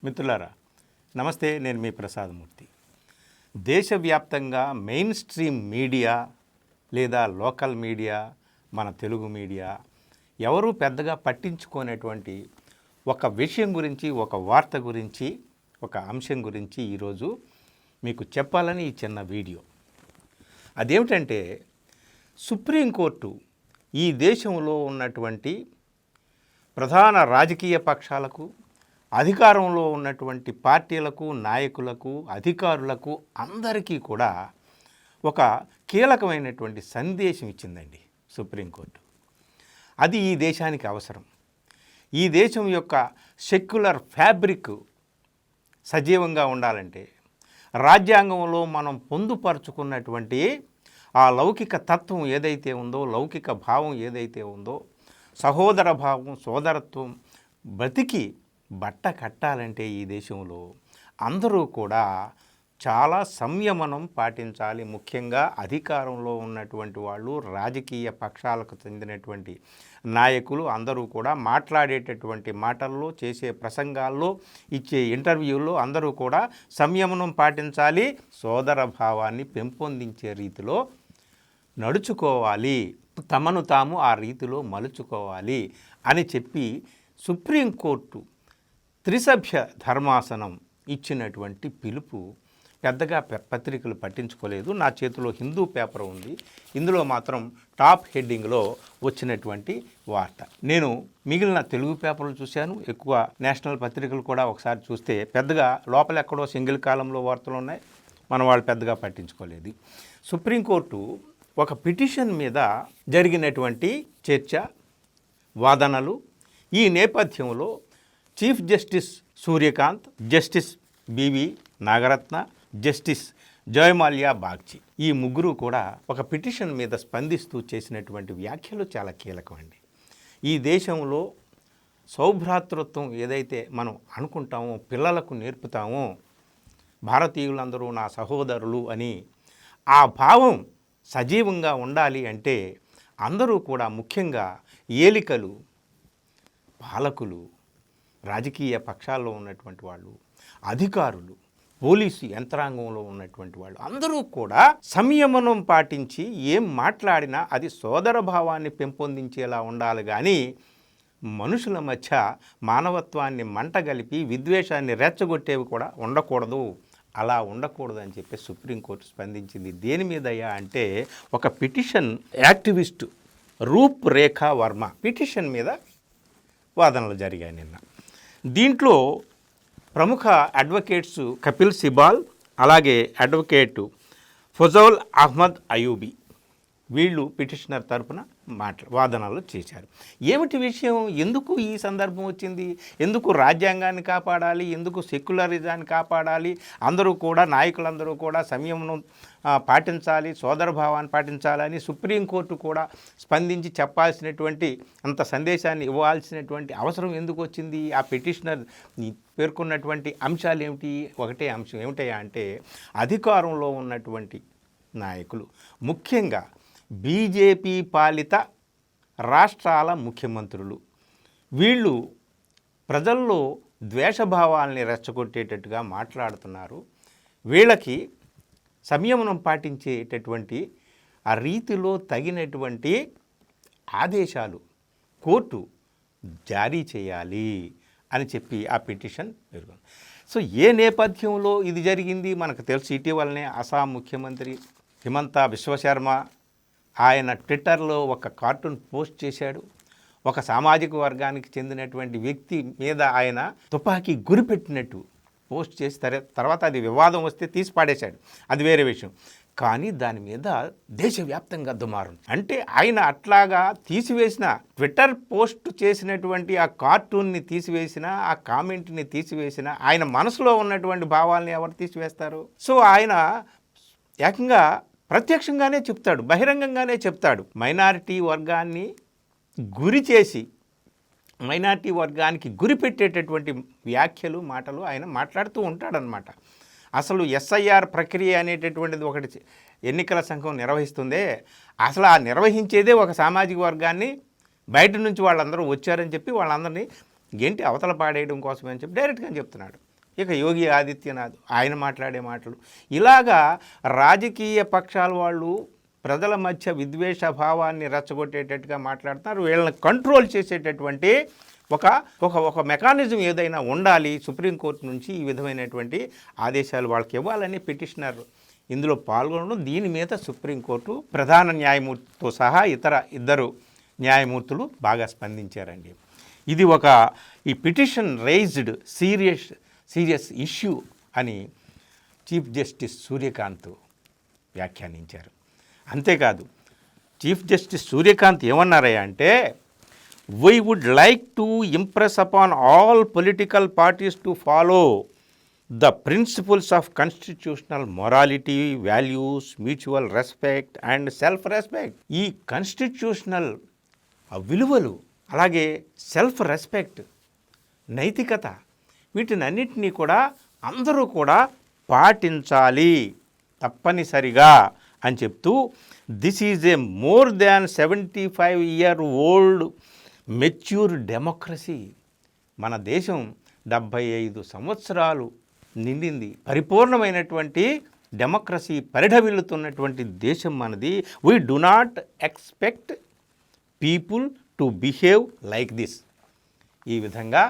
మిత్రులారా నమస్తే, నేను మీ ప్రసాదమూర్తి. దేశవ్యాప్తంగా మెయిన్ స్ట్రీమ్ మీడియా లేదా లోకల్ మీడియా, మన తెలుగు మీడియా ఎవరూ పెద్దగా పట్టించుకునేటువంటి ఒక విషయం గురించి, ఒక వార్త గురించి, ఒక అంశం గురించి ఈరోజు మీకు చెప్పాలని ఈ చిన్న వీడియో. అదేమిటంటే, సుప్రీంకోర్టు ఈ దేశంలో ఉన్నటువంటి ప్రధాన రాజకీయ పక్షాలకు, అధికారంలో ఉన్నటువంటి పార్టీలకు, నాయకులకు, అధికారులకు అందరికీ కూడా ఒక కీలకమైనటువంటి సందేశం ఇచ్చిందండి సుప్రీంకోర్టు. అది ఈ దేశానికి అవసరం. ఈ దేశం యొక్క సెక్యులర్ ఫ్యాబ్రిక్ సజీవంగా ఉండాలంటే, రాజ్యాంగంలో మనం పొందుపరుచుకున్నటువంటి ఆ లౌకిక తత్వం ఏదైతే ఉందో, లౌకిక భావం ఏదైతే ఉందో, సహోదర భావం, సోదరత్వం బతికి బట్ట కట్టాలంటే ఈ దేశంలో అందరూ కూడా చాలా సంయమనం పాటించాలి. ముఖ్యంగా అధికారంలో ఉన్నటువంటి వాళ్ళు, రాజకీయ పక్షాలకు చెందినటువంటి నాయకులు అందరూ కూడా మాట్లాడేటటువంటి మాటల్లో, చేసే ప్రసంగాల్లో, ఇచ్చే ఇంటర్వ్యూల్లో అందరూ కూడా సంయమనం పాటించాలి. సోదర భావాన్ని పెంపొందించే రీతిలో నడుచుకోవాలి, తమను తాము ఆ రీతిలో మలుచుకోవాలి అని చెప్పి సుప్రీంకోర్టు త్రిసభ్య ధర్మాసనం ఇచ్చినటువంటి పిలుపు పెద్దగా పత్రికలు పట్టించుకోలేదు. నా చేతిలో హిందూ పేపర్ ఉంది, ఇందులో మాత్రం టాప్ హెడ్డింగ్లో వచ్చినటువంటి వార్త. నేను మిగిలిన తెలుగు పేపర్లు చూశాను, ఎక్కువ నేషనల్ పత్రికలు కూడా ఒకసారి చూస్తే పెద్దగా లోపల ఎక్కడో సింగిల్ కాలంలో వార్తలు ఉన్నాయి, మన వాళ్ళు పెద్దగా పట్టించుకోలేదు. సుప్రీంకోర్టు ఒక పిటిషన్ మీద జరిగినటువంటి చర్చ, వాదనలు, ఈ నేపథ్యంలో chief justice Surya Kant, justice BV Nagarathna, justice Joymalya Bagchi, ఈ ముగ్గురు కూడా ఒక పిటిషన్ మీద స్పందిస్తూ చేసినటువంటి వ్యాఖ్యలు చాలా కీలకమండి. ఈ దేశంలో సౌభ్రాతృత్వం ఏదైతే మనం అనుకుంటామో, పిల్లలకు నేర్పుతామో, భారతీయులందరూ నా సహోదరులు అని ఆ భావం సజీవంగా ఉండాలి అంటే అందరూ కూడా, ముఖ్యంగా ఏలికలు, పాలకులు, రాజకీయ పక్షాల్లో ఉన్నటువంటి వాళ్ళు, అధికారులు, పోలీసు యంత్రాంగంలో ఉన్నటువంటి వాళ్ళు అందరూ కూడా సంయమనం పాటించి ఏం మాట్లాడినా అది సోదర భావాన్ని పెంపొందించేలా ఉండాలి. కానీ మనుషుల మధ్య మానవత్వాన్ని మంటగలిపి విద్వేషాన్ని రెచ్చగొట్టేవి కూడా ఉండకూడదు. అలా ఉండకూడదు అని చెప్పి సుప్రీంకోర్టు స్పందించింది. దేని మీదయ్యా అంటే, ఒక పిటిషన్ యాక్టివిస్టు రూప్ రేఖా వర్మ పిటిషన్ మీద వాదనలు జరిగాయి నిన్న. దీంట్లో ప్రముఖ అడ్వకేట్స్ కపిల్ సిబాల్, అలాగే అడ్వకేటు ఫజౌల్ అహ్మద్ అయూబీ, వీళ్ళు పిటిషనర్ తరపున వాదనలు చేశారు. ఏమిటి విషయం, ఎందుకు ఈ సందర్భం వచ్చింది, ఎందుకు రాజ్యాంగాన్ని కాపాడాలి, ఎందుకు సెక్యులరిజాన్ని కాపాడాలి, అందరూ కూడా, నాయకులందరూ కూడా సంయమనం పాటించాలి, సోదరభావాన్ని పాటించాలని సుప్రీంకోర్టు కూడా స్పందించి చెప్పాల్సినటువంటి అంత సందేశాన్ని ఇవ్వాల్సినటువంటి అవసరం ఎందుకు వచ్చింది, ఆ పిటిషనర్ పేర్కొన్నటువంటి అంశాలు ఏమిటి? ఒకటే అంశం ఏమిటయా అంటే, అధికారంలో ఉన్నటువంటి నాయకులు, ముఖ్యంగా బీజేపీ పాలిత రాష్ట్రాల ముఖ్యమంత్రులు, వీళ్ళు ప్రజల్లో ద్వేషభావాల్ని రెచ్చగొట్టేటట్టుగా మాట్లాడుతున్నారు. వీళ్ళకి సంయమనం పాటించేటటువంటి ఆ రీతిలో తగినటువంటి ఆదేశాలు కోర్టు జారీ చేయాలి అని చెప్పి ఆ పిటిషన్ పేర్కొంది. సో ఏ నేపథ్యంలో ఇది జరిగింది మనకు తెలుసు. ఇటీవలనే అస్సాం ముఖ్యమంత్రి హిమంత బిశ్వశర్మ ఆయన ట్విట్టర్లో ఒక కార్టూన్ పోస్ట్ చేశాడు. ఒక సామాజిక వర్గానికి చెందినటువంటి వ్యక్తి మీద ఆయన తుపాకీ గురిపెట్టినట్టు పోస్ట్ చేసి తర్వాత అది వివాదం వస్తే తీసి పాడేశాడు, అది వేరే విషయం. కానీ దాని మీద దేశవ్యాప్తంగా దుమారం. అంటే ఆయన అట్లాగా తీసివేసిన, ట్విట్టర్ పోస్ట్ చేసినటువంటి ఆ కార్టూన్ని తీసివేసిన, ఆ కామెంట్ని తీసివేసిన, ఆయన మనసులో ఉన్నటువంటి భావాల్ని ఎవరు తీసివేస్తారు? సో ఆయన ఏకంగా ప్రత్యక్షంగానే చెప్తాడు, బహిరంగంగానే చెప్తాడు. మైనారిటీ వర్గాన్ని గురి చేసి, మైనారిటీ వర్గానికి గురి పెట్టేటటువంటి వ్యాఖ్యలు, మాటలు ఆయన మాట్లాడుతూ ఉంటాడనమాట. అసలు ఎస్ఐఆర్ ప్రక్రియ అనేటటువంటిది ఒకటి ఎన్నికల సంఘం నిర్వహిస్తుందే, అసలు ఆ నిర్వహించేదే ఒక సామాజిక వర్గాన్ని బయట నుంచి వాళ్ళందరూ వచ్చారని చెప్పి వాళ్ళందరినీ గెంటి అవతల పాడేయడం కోసమని చెప్పి డైరెక్ట్గా చెప్తున్నాడు. ఇక యోగి ఆదిత్యనాథ్ ఆయన మాట్లాడే మాటలు, ఇలాగా రాజకీయ పక్షాల వాళ్ళు ప్రజల మధ్య విద్వేష భావాన్ని రెచ్చగొట్టేటట్టుగా మాట్లాడుతున్నారు. వీళ్ళని కంట్రోల్ చేసేటటువంటి ఒక మెకానిజం ఏదైనా ఉండాలి. సుప్రీంకోర్టు నుంచి ఈ విధమైనటువంటి ఆదేశాలు వాళ్ళకి ఇవ్వాలని పిటిషనర్ ఇందులో పాల్గొనడం, దీని మీద సుప్రీంకోర్టు ప్రధాన న్యాయమూర్తితో సహా ఇద్దరు న్యాయమూర్తులు బాగా స్పందించారండి. ఇది ఈ పిటిషన్ రైజ్డ్ సీరియస్ ఇష్యూ అని చీఫ్ జస్టిస్ సూర్యకాంత్ వ్యాఖ్యానించారు. అంతేకాదు చీఫ్ జస్టిస్ సూర్యకాంత్ ఏమన్నారయ్యా అంటే, we would like to impress upon all political parties to follow the principles of constitutional morality, values, mutual respect and self respect. ఈ కాన్స్టిట్యూషనల్ విలువలు, అలాగే self respect, నైతికత, వీటినన్నిటినీ కూడా అందరూ కూడా పాటించాలి తప్పనిసరిగా అని చెప్తూ, this is a more than 75 old mature democracy. మన దేశం 75 సంవత్సరాలు నిండింది, పరిపూర్ణమైనటువంటి డెమోక్రసీ పరిఢవిల్లుతున్నటువంటి దేశం మనది. We do not expect people to behave like this. ఈ విధంగా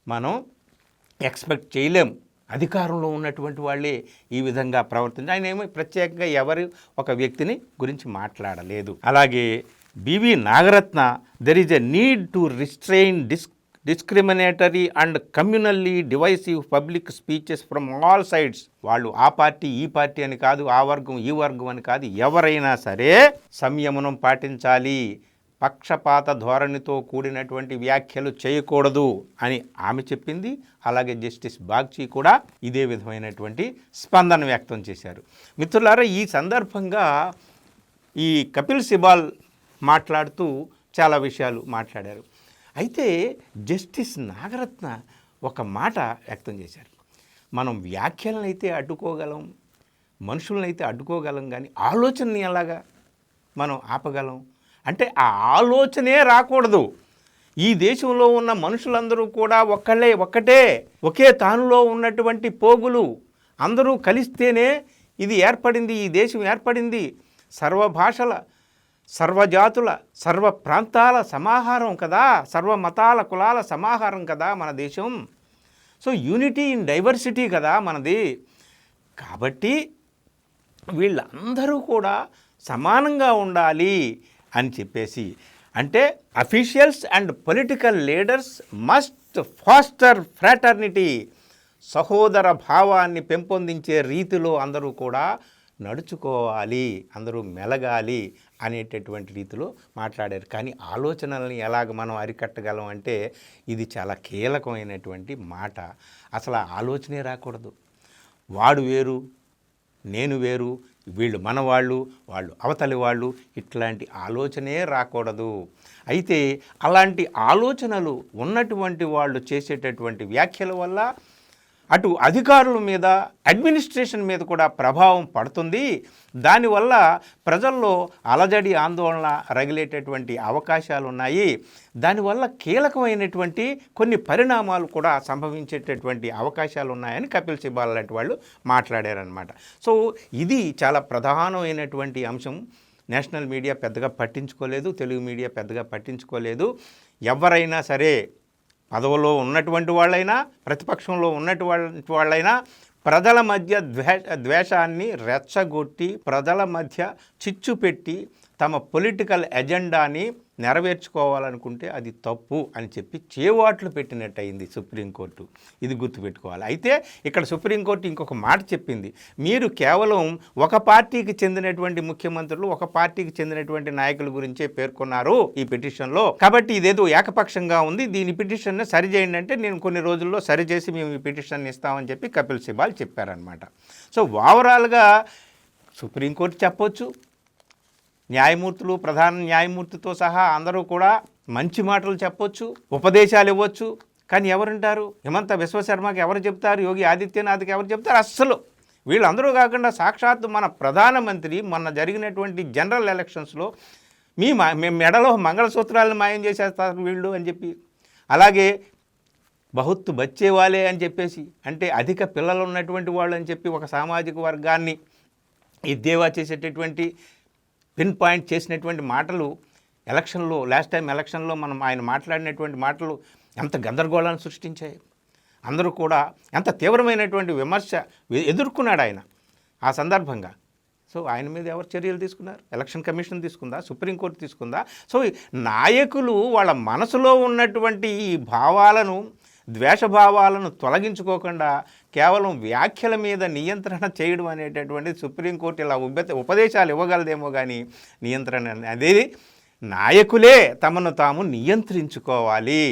మనం ఎక్స్పెక్ట్ చేయలేం. అధికారంలో ఉన్నటువంటి వాళ్ళే ఈ విధంగా ఆయన ఏమో ప్రత్యేకంగా ఒక వ్యక్తిని గురించి మాట్లాడలేదు. అలాగే B V Nagarathna, there is a need to restrain discriminatory and communally divisive public speeches from all sides. వాళ్ళు ఆ పార్టీ ఈ పార్టీ అని కాదు, ఆ వర్గం ఈ వర్గం అని కాదు, ఎవరైనా సరే సంయమనం పాటించాలి, పక్షపాత ధోరణితో కూడినటువంటి వ్యాఖ్యలు చేయకూడదు అని ఆమె చెప్పింది. అలాగే జస్టిస్ బాగ్చి కూడా ఇదే విధమైనటువంటి స్పందన వ్యక్తం చేశారు. మిత్రులారా, ఈ సందర్భంగా ఈ కపిల్ సిబాల్ మాట్లాడుతూ చాలా విషయాలు మాట్లాడారు. అయితే జస్టిస్ నాగరత్న ఒక మాట వ్యక్తం చేశారు. మనం వ్యాఖ్యలను అయితే అడ్డుకోగలం, మనుషులను అయితే అడ్డుకోగలం, కానీ ఆలోచనని ఎలాగా మనం ఆపగలం అంటే ఆ ఆలోచనే రాకూడదు. ఈ దేశంలో ఉన్న మనుషులందరూ కూడా ఒకే తానులో ఉన్నటువంటి పోగులు, అందరూ కలిస్తేనే ఇది ఏర్పడింది, ఈ దేశం ఏర్పడింది. సర్వభాషల, సర్వజాతుల, సర్వ ప్రాంతాల సమాహారం కదా, సర్వ మతాల కులాల సమాహారం కదా మన దేశం. సో యూనిటీ ఇన్ డైవర్సిటీ కదా మనది. కాబట్టి వీళ్ళందరూ కూడా సమానంగా ఉండాలి అని చెప్పేసి, అంటే officials and political leaders must foster fraternity, సహోదర భావాన్ని పెంపొందించే రీతిలో అందరూ కూడా నడుచుకోవాలి, అందరూ మెలగాలి అనేటటువంటి రీతిలో మాట్లాడారు. కానీ ఆలోచనల్ని ఎలాగ మనం అరికట్టగలం అంటే ఇది చాలా కీలకమైనటువంటి మాట. అసలు ఆలోచనే రాకూడదు. వాడు వేరు, నేను వేరు, వీళ్ళు మనవాళ్ళు, వాళ్ళు అవతలి వాళ్ళు, ఇట్లాంటి ఆలోచనే రాకూడదు. అయితే అలాంటి ఆలోచనలు ఉన్నటువంటి వాళ్ళు చేసేటటువంటి వ్యాఖ్యల వల్ల అటు అధికారుల మీద, అడ్మినిస్ట్రేషన్ మీద కూడా ప్రభావం పడుతుంది. దానివల్ల ప్రజల్లో అలజడి, ఆందోళన రగిలేటటువంటి అవకాశాలు ఉన్నాయి. దానివల్ల కీలకమైనటువంటి కొన్ని పరిణామాలు కూడా సంభవించేటటువంటి అవకాశాలు ఉన్నాయని కపిల్ సిబాల్ లాంటి వాళ్ళు మాట్లాడారనమాట. సో ఇది చాలా ప్రధానమైనటువంటి అంశం. నేషనల్ మీడియా పెద్దగా పట్టించుకోలేదు, తెలుగు మీడియా పెద్దగా పట్టించుకోలేదు. ఎవరైనా సరే, పదవిలో ఉన్నటువంటి వాళ్ళైనా, ప్రతిపక్షంలో ఉన్నటువంటి వాళ్ళైనా, ప్రజల మధ్య ద్వేషాన్ని రెచ్చగొట్టి, ప్రజల మధ్య చిచ్చు పెట్టి తమ పొలిటికల్ ఎజెండాని నెరవేర్చుకోవాలనుకుంటే అది తప్పు అని చెప్పి చేవాట్లు పెట్టినట్టయింది సుప్రీంకోర్టు. ఇది గుర్తుపెట్టుకోవాలి. అయితే ఇక్కడ సుప్రీంకోర్టు ఇంకొక మాట చెప్పింది. మీరు కేవలం ఒక పార్టీకి చెందినటువంటి ముఖ్యమంత్రులు, ఒక పార్టీకి చెందినటువంటి నాయకుల గురించే పేర్కొన్నారు ఈ పిటిషన్లో, కాబట్టి ఇదేదో ఏకపక్షంగా ఉంది, దీని పిటిషన్ని సరిచేయండి అంటే నేను కొన్ని రోజుల్లో సరిచేసి మేము ఈ పిటిషన్ ఇస్తామని చెప్పి కపిల్ సిబాల్ చెప్పారనమాట. సో ఓవరాల్గా సుప్రీంకోర్టు చెప్పొచ్చు, న్యాయమూర్తులు, ప్రధాన న్యాయమూర్తితో సహా అందరూ కూడా మంచి మాటలు చెప్పొచ్చు, ఉపదేశాలు ఇవ్వచ్చు. కానీ ఎవరుంటారు? హిమంత విశ్వశర్మకి ఎవరు చెప్తారు? యోగి ఆదిత్యనాథ్కి ఎవరు చెప్తారు? అస్సలు వీళ్ళందరూ కాకుండా సాక్షాత్తు మన ప్రధానమంత్రి మొన్న జరిగినటువంటి జనరల్ ఎలక్షన్స్లో మీ మెడలో మంగళసూత్రాలను మాయం చేసేస్తారు వీళ్ళు అని చెప్పి, అలాగే బహుత్తు బచ్చేవాలే అని చెప్పేసి, అంటే అధిక పిల్లలు ఉన్నటువంటి వాళ్ళు అని చెప్పి ఒక సామాజిక వర్గాన్ని ఎద్దేవా చేసేటటువంటి పిన్ పాయింట్ చేసినటువంటి మాటలు ఎలక్షన్లో, లాస్ట్ టైం ఎలక్షన్లో మనం ఆయన మాట్లాడినటువంటి మాటలు ఎంత గందరగోళాన్ని సృష్టించాయి. అందరూ కూడా ఎంత తీవ్రమైనటువంటి విమర్శ ఎదుర్కొన్నాడు ఆయన ఆ సందర్భంగా. సో ఆయన మీద ఎవరు చర్యలు తీసుకున్నారు? ఎలక్షన్ కమిషన్ తీసుకుందా? సుప్రీంకోర్టు తీసుకుందా? సో నాయకులు వాళ్ళ మనసులో ఉన్నటువంటి ఈ భావాలను, ద్వేషభావాలను తొలగించుకోకుండా కేవలం వ్యాఖ్యల మీద నియంత్రణ చేయడం అనేటటువంటిది సుప్రీంకోర్టు ఇలా ఉపదేశాలు ఇవ్వగలదేమో కానీ నియంత్రణ అనేది నాయకులే తమను తాము నియంత్రించుకోవాలి.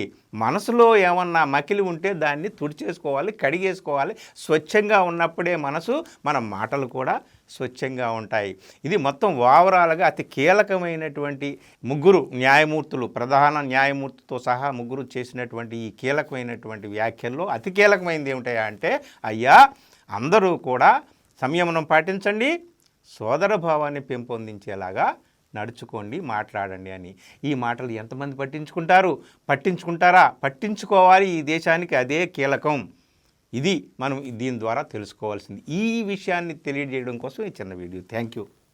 మనసులో ఏమన్నా మకిలి ఉంటే దాన్ని తుడిచేసుకోవాలి, కడిగేసుకోవాలి. స్వచ్ఛంగా ఉన్నప్పుడే మనసు, మన మాటలు కూడా స్వచ్ఛంగా ఉంటాయి. ఇది మొత్తం ఓవరాల్గా అతి కీలకమైనటువంటి ముగ్గురు న్యాయమూర్తులు, ప్రధాన న్యాయమూర్తితో సహా ముగ్గురు చేసినటువంటి ఈ కీలకమైనటువంటి వ్యాఖ్యల్లో అతి కీలకమైనది ఏమిటయా అంటే, అయ్యా అందరూ కూడా సంయమనం పాటించండి, సోదర భావాన్ని పెంపొందించేలాగా నడుచుకోండి, మాట్లాడండి అని. ఈ మాటలు ఎంతమంది పట్టించుకుంటారా? పట్టించుకోవాలి. ఈ దేశానికి అదే కీలకం. ఇది మనం దీని ద్వారా తెలుసుకోవాల్సింది. ఈ విషయాన్ని తెలియజేయడం కోసం ఈ చిన్న వీడియో. Thank you.